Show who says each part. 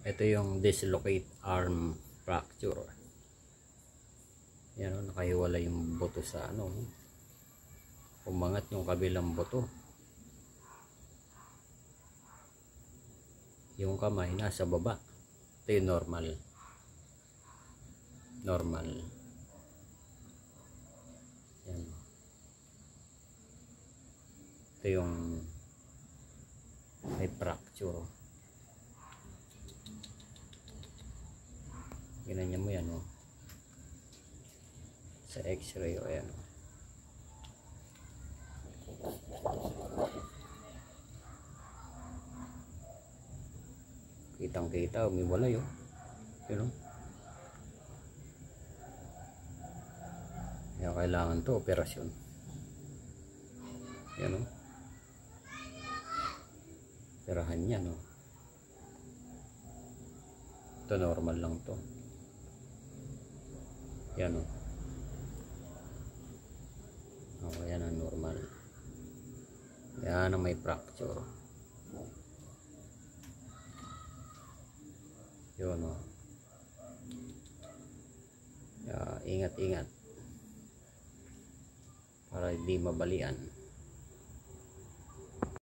Speaker 1: Ito yung dislocate arm fracture. Yan, nakahiwala yung buto sa ano. Umangat yung kabilang buto. Yung kamay nasa baba. Ito yung normal. Normal. Yan. Ito yung may fracture. Ginanya mo yan, oh. Sa x-ray, o yan, oh. Kitang kita, umiwalay, oh. Yun, oh. Kaya kailangan to operasyon. Yan, oh. Operahan yan, oh. Ito normal lang to. Yan, oh. Oh, yan ang normal. Yan ang may fracture. Yun, oh. Ingat-ingat para hindi mabalian.